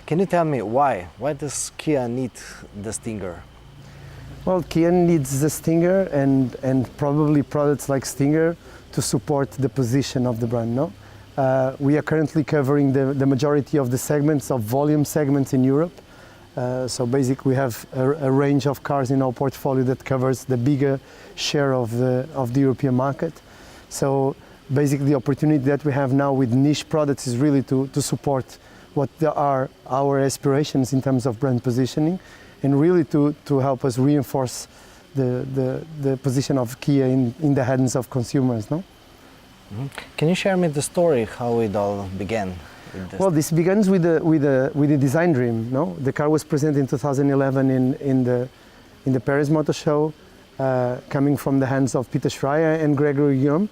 Can you tell me why? Why does Kia need the Stinger? Well, Kia needs the Stinger and probably products like Stinger to support the position of the brand, no? We are currently covering the majority of the segments, of volume segments in Europe. So basically we have a range of cars in our portfolio that covers the bigger share of the European market. So basically the opportunity that we have now with niche products is really to support what are our aspirations in terms of brand positioning, and really to help us reinforce the position of Kia in the hands of consumers, no? Mm-hmm. Can you share me the story how it all began? Well, this begins with a design dream, no? The car was presented in 2011 in the Paris Motor Show, coming from the hands of Peter Schreier and Gregory Guillaume.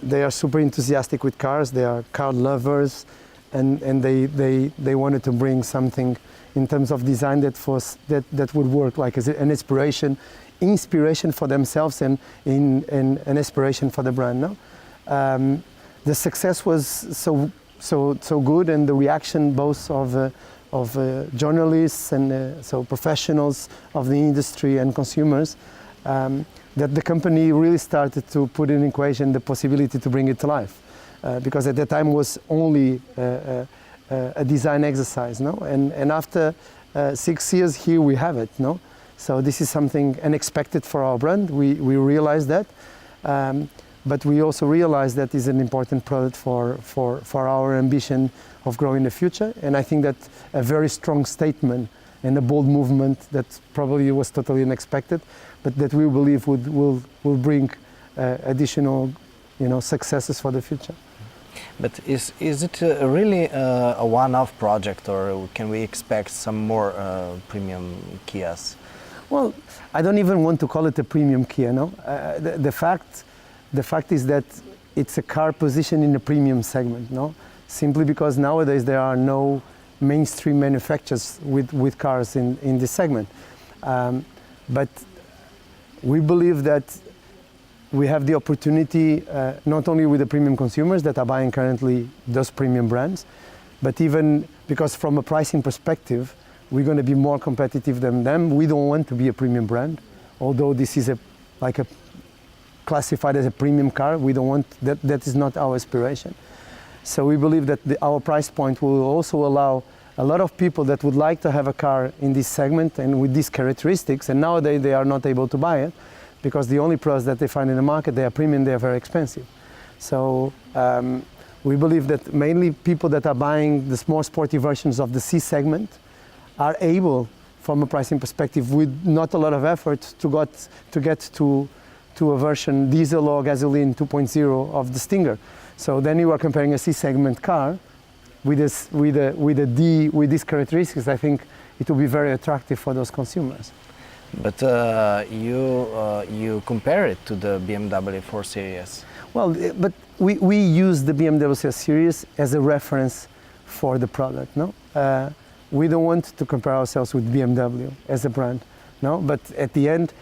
They are super enthusiastic with cars. They are car lovers, and they wanted to bring something in terms of design that would work like as an inspiration for themselves and an inspiration for the brand. No, the success was so good, and the reaction both of journalists and so professionals of the industry and consumers, that the company really started to put in equation the possibility to bring it to life, because at that time it was only a design exercise, no? And after 6 years, here we have it, no? So this is something unexpected for our brand. We realize that, but we also realize that is an important product for our ambition of growing in the future. And I think that a very strong statement and a bold movement that probably was totally unexpected, but that we believe will bring additional, successes for the future. But is it really a one-off project, or can we expect some more premium Kias? Well, I don't even want to call it a premium Kia, no? The fact is that it's a car positioned in the premium segment, no? Simply because nowadays there are no mainstream manufacturers with cars in this segment. But we believe that we have the opportunity, not only with the premium consumers that are buying currently those premium brands, but even because from a pricing perspective, we're going to be more competitive than them. We don't want to be a premium brand, although this is classified as a premium car. We don't want that. That is not our aspiration. So we believe that our price point will also allow a lot of people that would like to have a car in this segment and with these characteristics, and nowadays they are not able to buy it because the only products that they find in the market, they are premium, they are very expensive. So we believe that mainly people that are buying the more sporty versions of the C segment are able, from a pricing perspective, with not a lot of effort, to get to a version diesel or gasoline 2.0 of the Stinger. So then you are comparing a C segment car with a D with these characteristics. I think it will be very attractive for those consumers. But you compare it to the BMW 4 Series. Well, but we use the BMW 4 Series as a reference for the product, no? We don't want to compare ourselves with BMW as a brand, no? But at the end,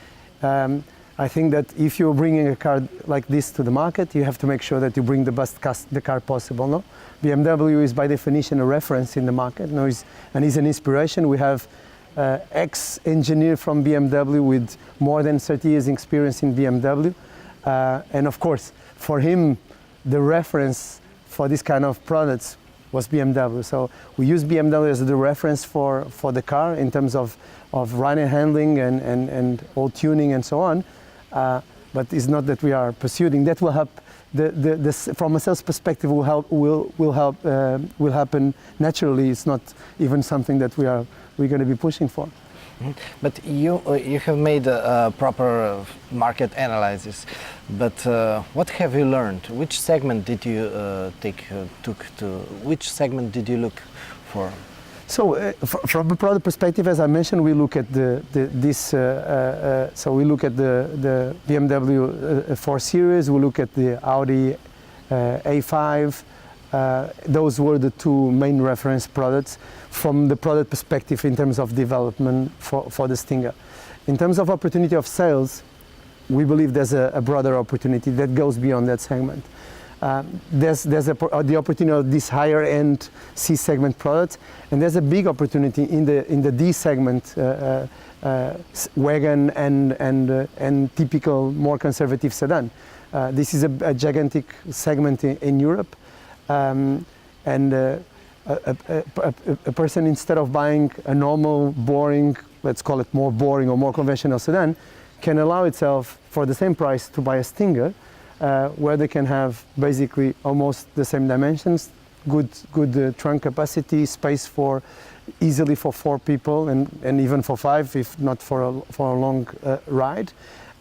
I think that if you're bringing a car like this to the market, you have to make sure that you bring the best car possible, no? BMW is by definition a reference in the market, no? And is an inspiration. We have ex-engineer from BMW with more than 30 years experience in BMW. And of course, for him, the reference for this kind of products was BMW. So we use BMW as the reference for the car in terms of ride and handling and all tuning and so on. But it's not that we are pursuing. That will help. From a sales perspective, will happen naturally. It's not even something that we're going to be pushing for. Mm-hmm. But you have made a proper market analysis. But what have you learned? Which segment did you Which segment did you look for? So, from a product perspective, as I mentioned, we look at so we look at the BMW 4 Series. We look at the Audi A5. Those were the two main reference products from the product perspective in terms of development for the Stinger. In terms of opportunity of sales, we believe there's a broader opportunity that goes beyond that segment. There's the opportunity of these higher end C segment products, and there's a big opportunity in the D segment wagon and typical more conservative sedan. This is a gigantic segment in Europe, and a person, instead of buying a normal, boring, let's call it more boring or more conventional sedan, can allow itself for the same price to buy a Stinger, where they can have basically almost the same dimensions, good trunk capacity, space for easily for 4 people and even for 5 if not for a long ride,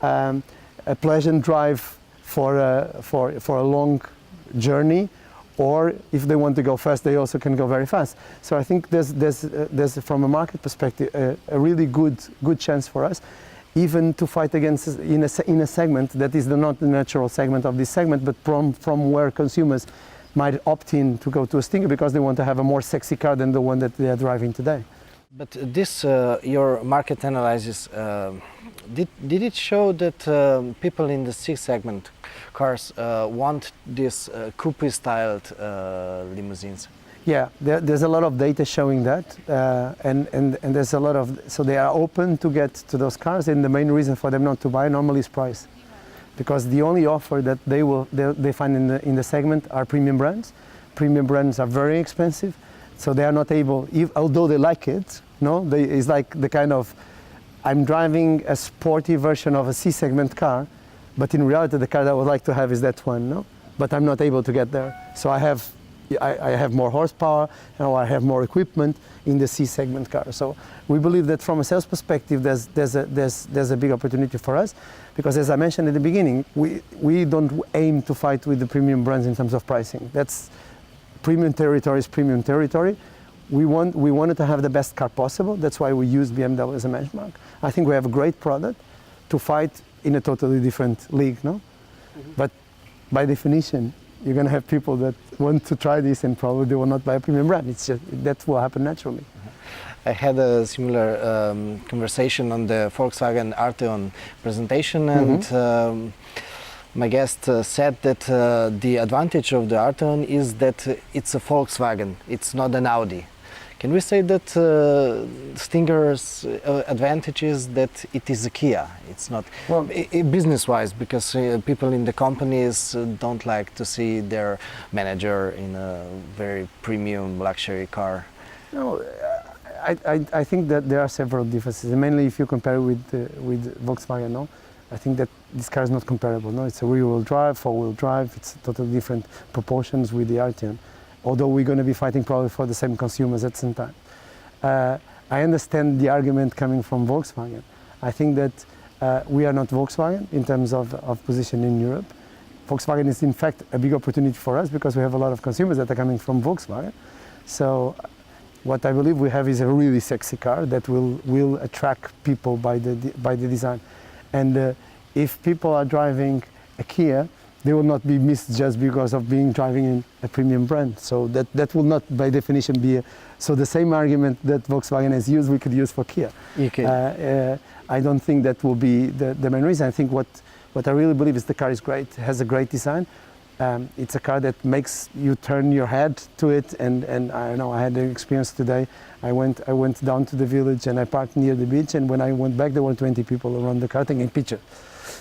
a pleasant drive for a long journey, or if they want to go fast, they also can go very fast. So I think there's from a market perspective a really good chance for us, even to fight against in a segment that is not the natural segment of this segment, but from where consumers might opt in to go to a Stinger because they want to have a more sexy car than the one that they are driving today. But this, your market analysis, did it show that people in the C segment cars want these coupe-styled limousines? Yeah, there's a lot of data showing that, and there's a lot of, so they are open to get to those cars, and the main reason for them not to buy normally is price, because the only offer that they find in the segment are premium brands. Premium brands are very expensive, so they are not able, although they like it, it's like the kind of, I'm driving a sporty version of a C segment car, but in reality the car that I would like to have is that one, but I'm not able to get there. So I have more horsepower, I have more equipment in the C segment car. So we believe that from a sales perspective, there's a big opportunity for us, because as I mentioned at the beginning, we don't aim to fight with the premium brands in terms of pricing. That's premium territory is premium territory. We wanted to have the best car possible. That's why we use BMW as a benchmark. I think we have a great product to fight in a totally different league, Mm-hmm. But by definition, you're going to have people that want to try this and probably they will not buy a premium brand. It's just, that will happen naturally. I had a similar conversation on the Volkswagen Arteon presentation, and my guest said that the advantage of the Arteon is that it's a Volkswagen, it's not an Audi. Can we say that Stinger's advantage is that it is a Kia? It's not, well, business-wise, because people in the companies don't like to see their manager in a very premium luxury car. No, I think that there are several differences, mainly if you compare it with Volkswagen. I think that this car is not comparable. It's a rear-wheel drive, four-wheel drive. It's totally different proportions with the Arteon, although we're going to be fighting probably for the same consumers at the same time. I understand the argument coming from Volkswagen. I think that we are not Volkswagen in terms of position in Europe. Volkswagen is in fact a big opportunity for us because we have a lot of consumers that are coming from Volkswagen. So what I believe we have is a really sexy car that will attract people by the design. And if people are driving a Kia, they will not be missed just because of driving in a premium brand. So that will not, by definition, be so the same argument that Volkswagen has used, we could use for Kia. Okay. I don't think that will be the main reason. I think what I really believe is the car is great, has a great design. It's a car that makes you turn your head to it, and I know I had an experience today. I went down to the village and I parked near the beach, and when I went back there were 20 people around the car taking pictures.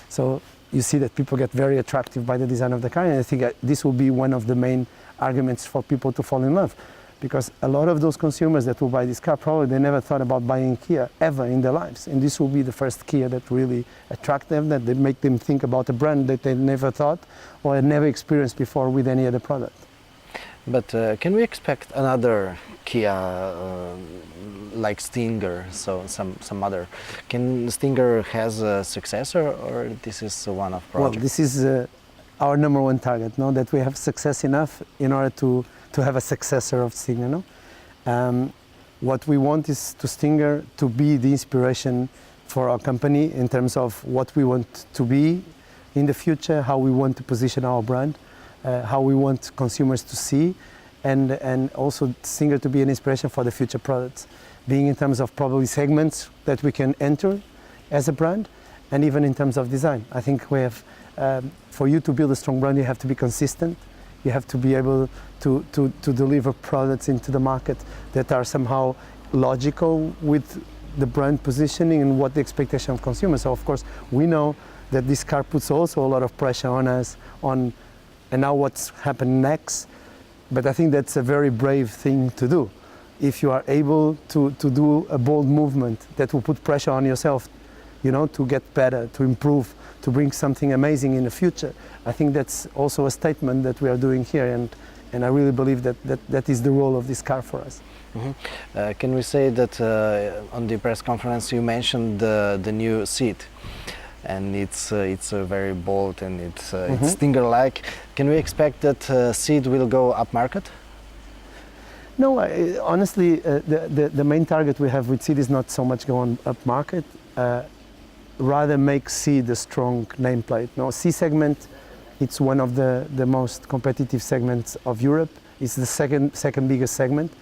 So you see that people get very attracted by the design of the car, and I think this will be one of the main arguments for people to fall in love, because a lot of those consumers that will buy this car probably they never thought about buying Kia ever in their lives, and this will be the first Kia that really attract them, that they make them think about a brand that they never thought or had never experienced before with any other product. But can we expect another Kia like Stinger, so some other? Can Stinger has a successor, or this is one of project? Well, this is our number one target, that we have success enough in order to have a successor of Stinger. What we want is to Stinger to be the inspiration for our company in terms of what we want to be in the future, how we want to position our brand, how we want consumers to see, and also Stinger to be an inspiration for the future products, being in terms of probably segments that we can enter as a brand, and even in terms of design. I think we have For you to build a strong brand, you have to be consistent. You have to be able to deliver products into the market that are somehow logical with the brand positioning and what the expectation of consumers. So of course, we know that this car puts also a lot of pressure on us, and now what's happened next. But I think that's a very brave thing to do. If you are able to do a bold movement that will put pressure on yourself, you know, to get better, to improve, to bring something amazing in the future, I think that's also a statement that we are doing here, and I really believe that is the role of this car for us. Mm-hmm. Can we say that on the press conference you mentioned the new seat, and it's very bold and it's Stinger-like. Can we expect that seat will go upmarket? No, honestly, the main target we have with Seed is not so much go on upmarket, rather make Seed a strong nameplate. No, C segment, it's one of the most competitive segments of Europe. It's the second biggest segment.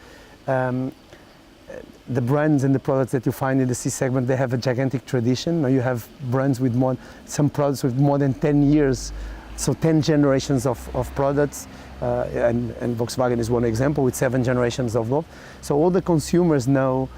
The brands and the products that you find in the C segment, they have a gigantic tradition. Now you have brands with some products with more than 10 years, so 10 generations of products, and Volkswagen is one example with 7 generations of Golf. So all the consumers know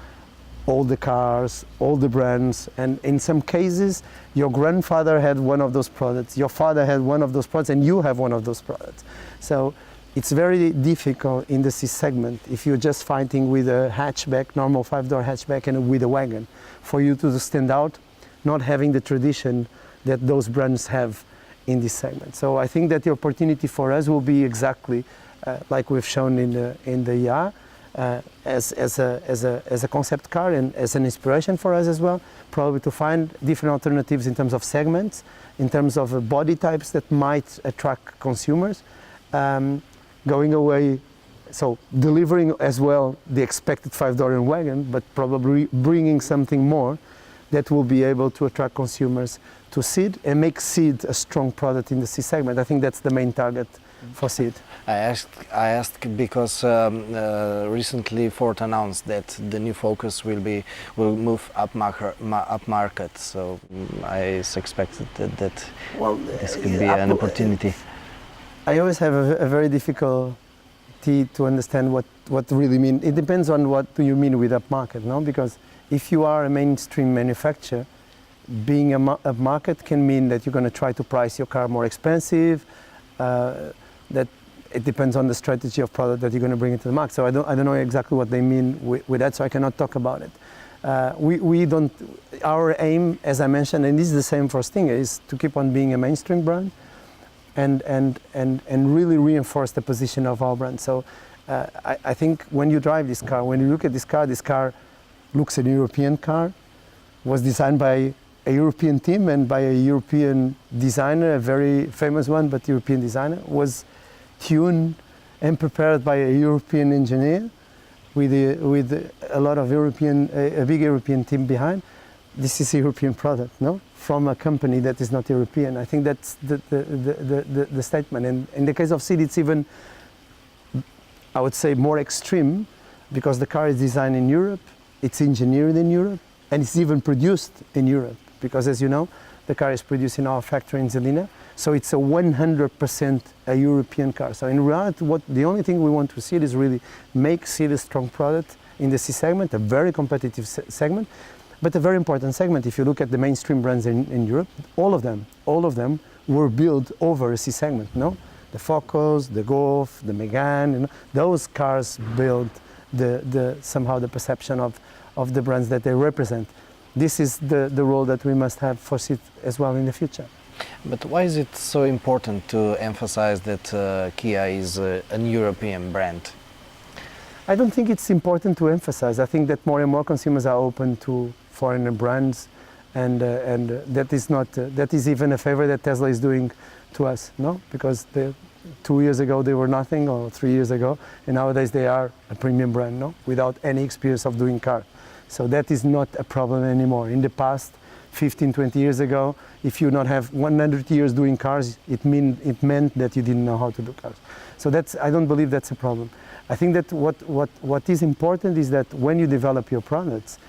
all the cars, all the brands, and in some cases, your grandfather had one of those products, your father had one of those products, and you have one of those products. So it's very difficult in the C segment if you're just fighting with a hatchback, normal 5-door hatchback, and with a wagon, for you to stand out, not having the tradition that those brands have in this segment. So I think that the opportunity for us will be exactly like we've shown in the ER, as a concept car and as an inspiration for us as well, probably to find different alternatives in terms of segments, in terms of body types that might attract consumers. Going away, so delivering as well the expected 5-door and wagon, but probably bringing something more that will be able to attract consumers to Seed and make Seed a strong product in the C segment. I think that's the main target for Seed. I asked because recently Ford announced that the new Focus will move upmarket. So I expected that this could be an opportunity. I always have a very difficulty to understand what really mean. It depends on what do you mean with upmarket, no? Because if you are a mainstream manufacturer, being upmarket can mean that you're going to try to price your car more expensive. That it depends on the strategy of product that you're going to bring into the market. So I don't know exactly what they mean with that, so I cannot talk about it. We don't. Our aim, as I mentioned, and this is the same for Stinger, is to keep on being a mainstream brand, and really reinforce the position of our brand. So I think when you drive this car, when you look at this car looks a European car, was designed by a European team and by a European designer, a very famous one, but European designer, was tuned and prepared by a European engineer with a lot of a big European team behind. This is a European product, no? From a company that is not European. I think that's the statement. And in the case of Seed, it's even, I would say, more extreme, because the car is designed in Europe, it's engineered in Europe, and it's even produced in Europe. Because as you know, the car is produced in our factory in Zelina, so it's a 100% a European car. So in reality, the only thing we want to see is really make Seed a strong product in the C segment, a very competitive segment, but a very important segment. If you look at the mainstream brands in Europe, all of them were built over a C segment, no? The Focus, the Golf, the Megane, you know, those cars build somehow the perception of the brands that they represent. This is the role that we must have for Seed as well in the future. But why is it so important to emphasize that Kia is an European brand? I don't think it's important to emphasize. I think that more and more consumers are open to foreign brands, and that is even a favor that Tesla is doing to us, no? Because 2 years ago they were nothing, or 3 years ago, and nowadays they are a premium brand, no? Without any experience of doing car. So that is not a problem anymore. In the past, 15, 20 years ago, if you not have 100 years doing cars, it meant that you didn't know how to do cars. So I don't believe that's a problem. I think that what is important is that when you develop your products,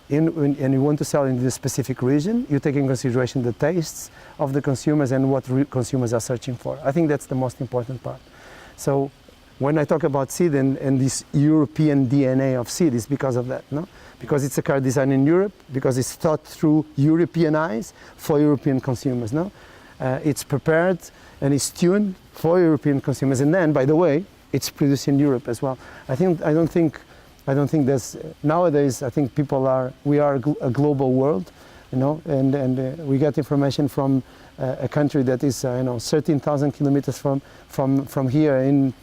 and you want to sell in this specific region, you take in consideration the tastes of the consumers and what consumers are searching for. I think that's the most important part. So when I talk about Seed and this European DNA of Seed, is because of that, no? Because it's a car designed in Europe, because it's thought through European eyes for European consumers, no? It's prepared and it's tuned for European consumers, and then, by the way, it's produced in Europe as well. I don't think there's nowadays. I think we are a global world, you know, and we get information from a country that is 13,000 kilometers from here in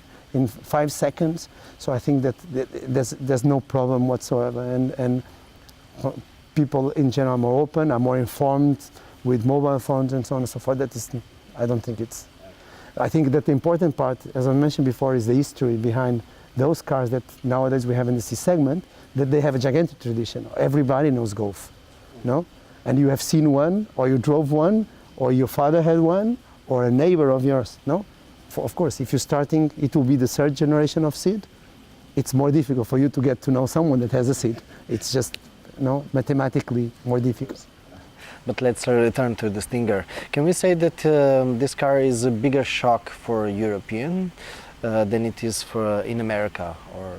5 seconds. So I think that there's no problem whatsoever, and people in general are more open, are more informed with mobile phones and so on and so forth. I think that the important part, as I mentioned before, is the history behind those cars that nowadays we have in the C segment, that they have a gigantic tradition. Everybody knows Golf, no? And you have seen one, or you drove one, or your father had one, or a neighbor of yours, no? Of course, if you're starting, it will be the third generation of Seed. It's more difficult for you to get to know someone that has a Seed. It's just, mathematically more difficult. But let's return to the Stinger. Can we say that this car is a bigger shock for European than it is for in America or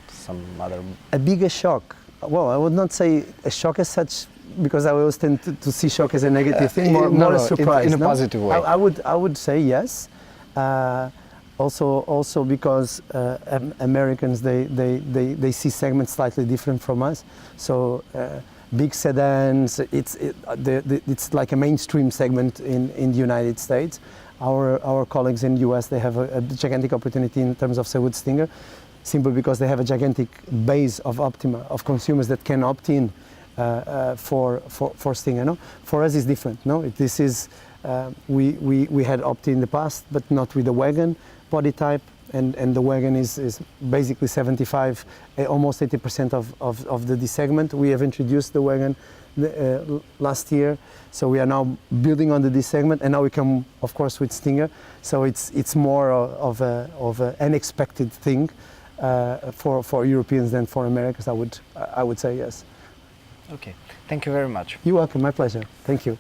some other? A bigger shock? Well, I would not say a shock as such, because I always tend to see shock as a negative thing, more a surprise. In a positive way. I would say yes. Also because Americans, they see segments slightly different from us. So big sedans, it's like a mainstream segment in the United States. Our colleagues in the US, they have a gigantic opportunity in terms of, say, with Stinger, simply because they have a gigantic base of Optima, of consumers that can opt in for Stinger. No? For us, it's different. No, this is we had opt-in in the past, but not with the wagon body type, and the wagon is basically 75, almost 80% of the D segment. We have introduced the wagon last year, so we are now building on the D segment, and now we come, of course, with Stinger. So it's more of an unexpected thing for Europeans than for Americans. I would say yes. Okay, thank you very much. You're welcome. My pleasure. Thank you.